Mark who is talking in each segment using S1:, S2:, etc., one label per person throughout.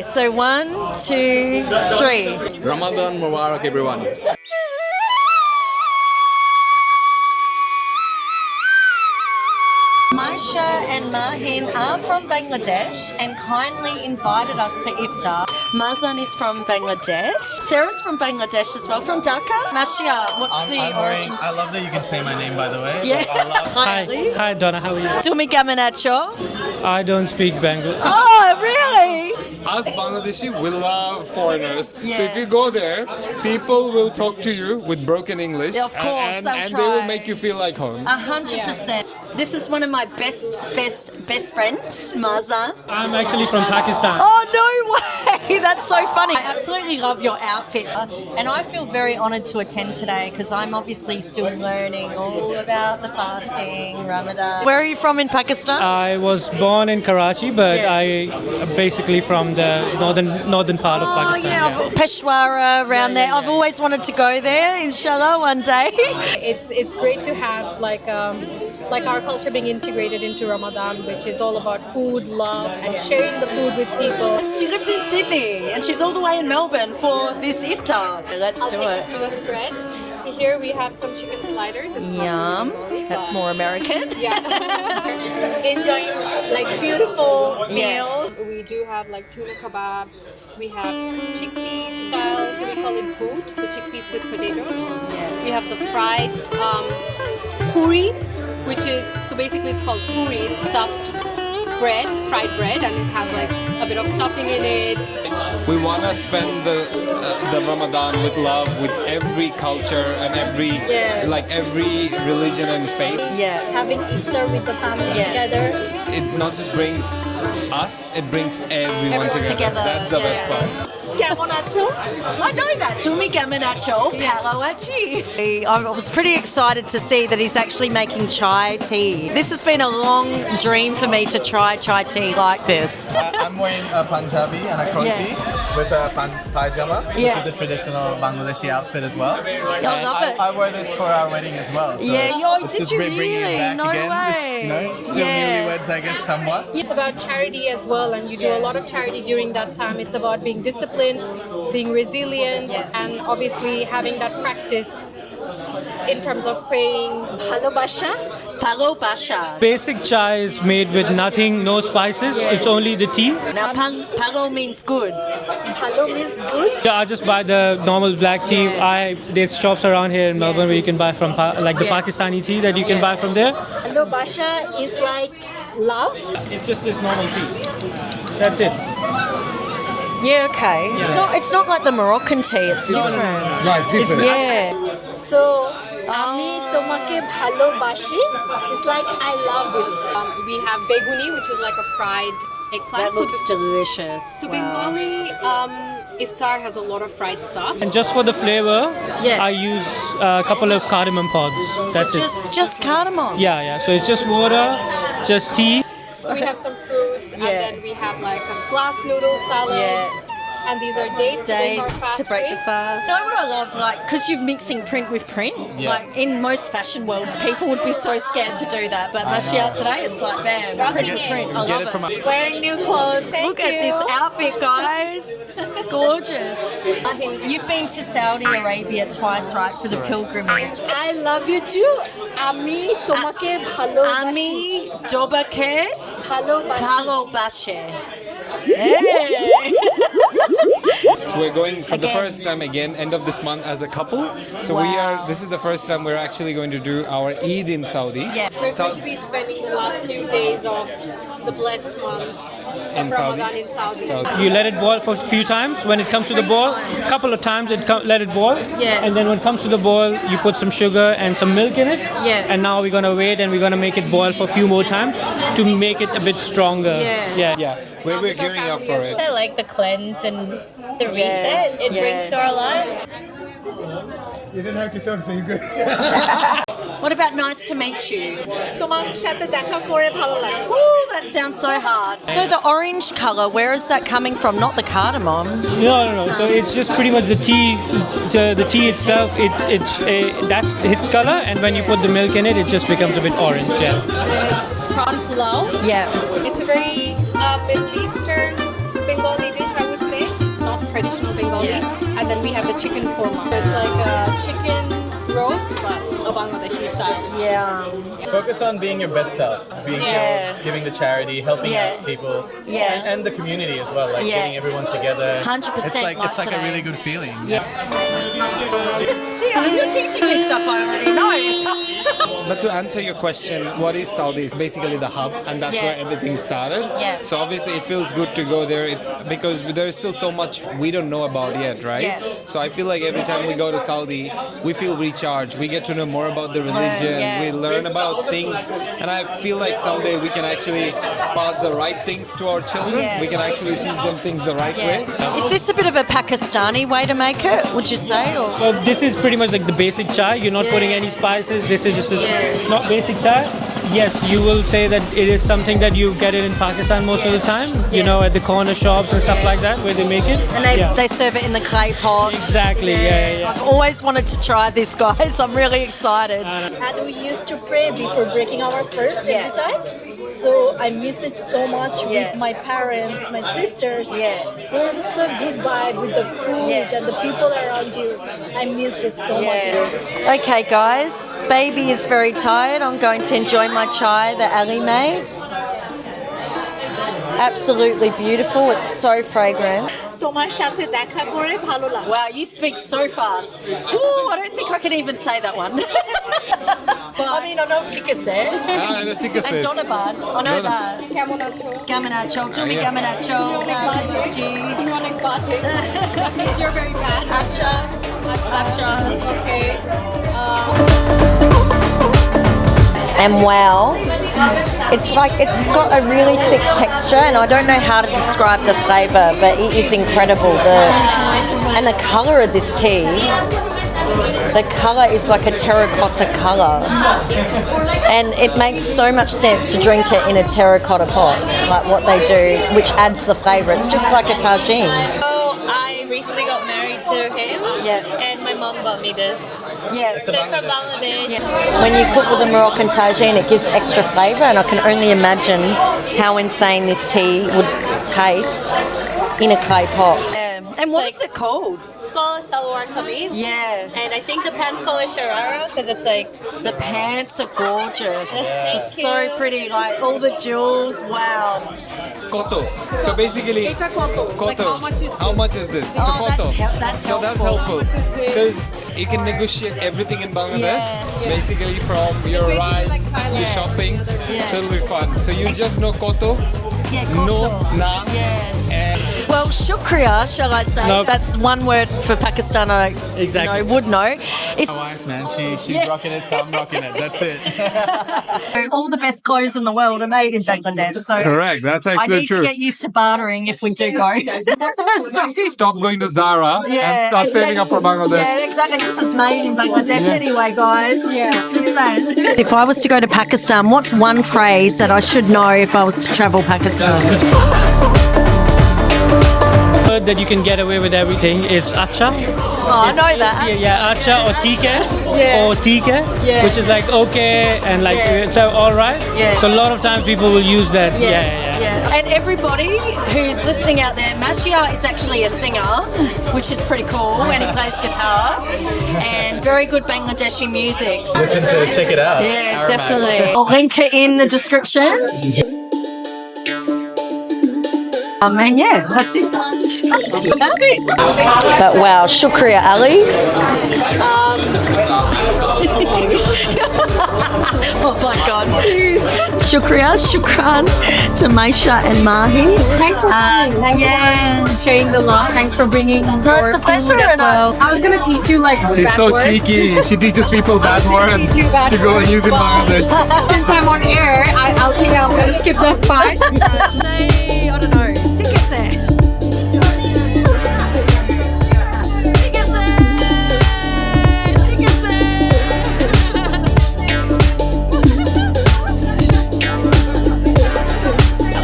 S1: So 1, 2, 3.
S2: Ramadan Mubarak, everyone.
S1: Masha and Mahin are from Bangladesh and kindly invited us for Iftar. Mazan is from Bangladesh. Sarah's from Bangladesh as well, from Dhaka. Masha, what's the origin?
S3: I love that you can say my name, by the way.
S1: Yeah.
S4: Hi Donna, how are you?
S1: Tumi Gaminacho.
S4: I don't speak Bangladesh.
S1: Oh, really?
S2: Us Bangladeshi, we love foreigners.
S1: Yeah.
S2: So if you go there, people will talk to you with broken English.
S1: Yeah, of course,
S2: and,
S1: they'll
S2: and
S1: try.
S2: they will make you feel like home.
S1: 100%. This is one of my best friends, Mazan.
S4: I'm actually from Pakistan.
S1: Oh, no way! That's so funny. I absolutely love your outfits. And I feel very honoured to attend today because I'm obviously still learning all about the fasting, Ramadan. Where are you from in Pakistan?
S4: I was born in Karachi, but
S1: Yeah.
S4: I basically from the northern part of Pakistan.
S1: Peshawar around there. I've always wanted to go there, inshallah, one day.
S5: It's great to have like our culture being integrated into Ramadan, which is all about food, love, and sharing the food with people.
S1: She lives in Sydney and she's all the way in Melbourne for this iftar. Let's
S5: I'll
S1: do
S5: take you
S1: it.
S5: through the spread. So here we have some chicken sliders. It's not
S1: Yum.
S5: really,
S1: That's
S5: but-
S1: more American.
S5: Yeah. Enjoying like beautiful
S1: Yeah.
S5: meals. We do have like tuna kebab. We have chickpea style, so we call it boot, so chickpeas with potatoes.
S1: Yeah.
S5: We have the fried porri, which is, so basically it's called porri. It's stuffed bread, fried bread, and it has like a bit of stuffing in it.
S2: We want to spend the Ramadan with love, with every culture and every religion and faith.
S1: Yeah.
S6: Having iftar with the family
S1: Yeah.
S6: together.
S2: It not just brings us, it brings everyone together. That's the best part.
S1: Gaminacho? I know that. Tumi Gaminacho, Palawachi. I was pretty excited to see that he's actually making chai tea. This has been a long dream for me to try chai tea like this.
S3: I'm wearing a Punjabi and a koti with a pajama, which
S1: Yeah.
S3: is the traditional Bangladeshi outfit as well.
S1: I love it.
S3: I wore this for our wedding as well. So
S1: Yeah,
S3: it's
S1: did
S3: just
S1: you
S3: bringing
S1: really?
S3: it back
S1: No
S3: again.
S1: way.
S3: Still
S1: Yeah.
S3: newlyweds, I guess, somewhat.
S5: It's about charity as well, and you do a lot of charity during that time. It's about being disciplined, being resilient, and obviously having that practice in terms of praying. Halobasha.
S1: Palobasha.
S4: Basic chai is made with nothing, no spices. It's only the tea.
S1: Now, palo means good.
S5: Halo means good.
S4: So I just buy the normal black tea. There's shops around here in Melbourne where you can buy from like the Pakistani tea that you can buy from there.
S5: Halobasha is like love.
S4: It's just this normal tea. That's it.
S1: Yeah, okay. It's not like the Moroccan tea. It's different.
S3: Yeah, it's different.
S1: Yeah.
S5: So, আমি তোমাকে ভালোবাসি. It's like I love you. We have Beguni, which is like a fried eggplant.
S1: That looks delicious.
S5: So
S1: Wow.
S5: Bengali iftar has a lot of fried stuff.
S4: And just for the flavor,
S1: Yeah.
S4: I use a couple of cardamom pods. That's it.
S1: Just cardamom.
S4: Yeah. So it's just water, just tea.
S5: So we have some fruits, and
S1: Yeah.
S5: then we have like a glass noodle salad.
S1: Yeah.
S5: And these are dates to break our
S1: Dates
S5: fast
S1: to break the
S5: with.
S1: fast. You know what I love? Like, because you're mixing print with print.
S3: Yeah.
S1: Like, in most fashion worlds, people would be so scared to do that. But Masha today, it's like, bam, print with print. I
S3: Get
S1: love
S3: it from
S1: it.
S5: Wearing new clothes.
S1: Look at this outfit, guys. Gorgeous. You've been to Saudi Arabia twice, right, for the pilgrimage.
S5: I love you too. আমি তোমাকে ভালোবাসি.
S1: Ami Dobake
S5: ভালোবাসি.
S1: Palobashe. Hey!
S2: So we're going for the
S1: Again.
S2: first time again, end of this month as a couple. So this is the first time we're actually going to do our Eid in Saudi.
S1: Yeah.
S5: We're going to be spending the last few days of the blessed month
S2: In
S5: of Ramadan in Saudi.
S4: You let it boil for a few times. When it comes to the boil, a couple of times let it boil.
S1: Yeah.
S4: And then when it comes to the boil, you put some sugar and some milk in it.
S1: Yeah.
S4: And now we're gonna wait and we're gonna make it boil for a few more times to make it a bit stronger.
S1: Yes.
S2: Yeah, we're gearing up for it.
S6: I like the cleanse and the reset it brings to our lives.
S3: You didn't have to talk, so you're good.
S1: What about nice to meet you?
S5: তোমার সাথে দেখা করে ভালো লাগছে.
S1: Ooh, that sounds so hard. So the orange colour, where is that coming from? Not the cardamom.
S4: No. So it's just pretty much the tea. The tea itself, that's its color, and when you put the milk in it, it just becomes a bit orange. Yeah.
S5: It's prawn pulao.
S1: Yeah.
S5: It's a very Middle Eastern Bengali dish, I would traditional Bengali, and then we have the chicken korma. It's like a chicken roast, but a Bangladeshi style.
S1: Yeah.
S3: Focus on being your best self, being giving to charity, helping out people, and the community as well, like getting everyone together.
S1: 100%
S3: It's like
S1: today.
S3: a really good feeling.
S1: Yeah. See, you're teaching me stuff I already know.
S2: But to answer your question, what is Saudi? It's basically the hub, and that's where everything started.
S1: Yeah.
S2: So obviously it feels good to go there because there is still so much we don't know about yet, right?
S1: Yeah.
S2: So I feel like every time we go to Saudi, we feel recharged. We get to know more about the religion. We learn about things, and I feel like someday we can actually pass the right things to our children.
S1: Yeah.
S2: We can actually teach them things the right way.
S1: Is this a bit of a Pakistani way to make it, would you say? Or?
S4: So this is pretty much like the basic chai. You're not putting any spices. This is just not basic chai. Yes, you will say that it is something that you get it in Pakistan most of the time. You know, at the corner shops and stuff like that, where they make it.
S1: And they serve it in the clay pot.
S4: Exactly. Yeah.
S1: I've always wanted to try this, guys. I'm really excited.
S6: And we used to pray before breaking our first every time. So I miss it so much with my parents, my sisters. There is a so good vibe with the food and the people around you. I miss this so much.
S1: Okay, guys. Baby is very tired. I'm going to enjoy my chai that Ali made. Absolutely beautiful. It's so fragrant.
S6: তোমার সাথে দেখা করে ভালো লাগে।
S1: Wow, you speak so fast. Ooh, I don't think I can even say that one. I mean, I know Tikase and Donovan. I know that.
S5: Kemun acho?
S1: Gammon acho, Jumi gammon acho.
S5: Ironic batik. That means you're very bad.
S1: Acha. Acha.
S5: Okay.
S1: And wow, it's got a really thick texture, and I don't know how to describe the flavour, but it is incredible. And the colour of this tea, the colour is like a terracotta colour, and it makes so much sense to drink it in a terracotta pot, like what they do, which adds the flavour. It's just like a tagine.
S6: I recently got married to him. And my mom bought me this. So from Bangladesh.
S1: When you cook with a Moroccan tagine, it gives extra flavour, and I can only imagine how insane this tea would taste in a clay pot. And what is it called?
S6: It's called a salwar kameez. And I think the pants called a sharara because it's like...
S1: The pants are gorgeous. It's so pretty, like all the jewels. Wow.
S2: Koto. So basically,
S5: Eta koto. Like
S2: how much is this? So koto.
S1: That's
S2: So that's helpful because you can negotiate everything in Bangladesh, basically from your rides to shopping. So it'll be fun. So you just know koto, no na, and
S1: Well, shukriya, shall I say?
S4: No.
S1: That's one word for Pakistan I would know. It's
S3: My wife, man, she's rocking it, so I'm rocking it. That's it.
S1: all the best clothes in the world are made in Bangladesh. So
S2: correct. That's
S1: I
S2: actually
S1: need to get used to bartering if we do go.
S2: Stop going to Zara and start saving up for Bangladesh.
S1: Yeah, exactly. This is made in Bangladesh anyway, guys. Just saying. If I was to go to Pakistan, what's one phrase that I should know if I was to travel Pakistan?
S4: That you can get away with everything is acha.
S1: Oh, I know that.
S4: Acha or tika which is like okay and like so all right. So a lot of times people will use that.
S1: And everybody who's listening out there, Masha is actually a singer, which is pretty cool, and he plays guitar and very good Bangladeshi music.
S3: Listen to it, check it out.
S1: Yeah,
S3: Our
S1: definitely. I'll link it in the description. And yeah, that's it. That's it. But wow, shukriya, Ali. Oh my God. Shukran to Masha and Mahin.
S5: Thanks for coming. Thanks for sharing the love. Thanks for bringing
S1: it's a pleasure.
S5: as well. I was going to teach you like
S2: She's
S5: bad
S2: so
S5: words.
S2: cheeky. She teaches people bad words
S5: teach you bad
S2: to go and use in
S5: words.
S2: Bangladesh.
S5: Since I'm on air, I'll think I'm going to skip that part.
S1: Say, I don't know, tikase.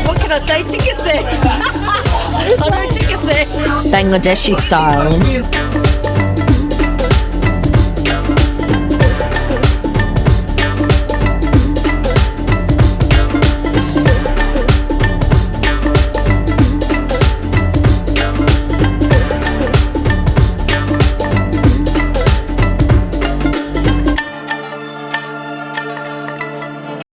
S1: What can I say? Tikase. I know tikase. Bangladeshi style.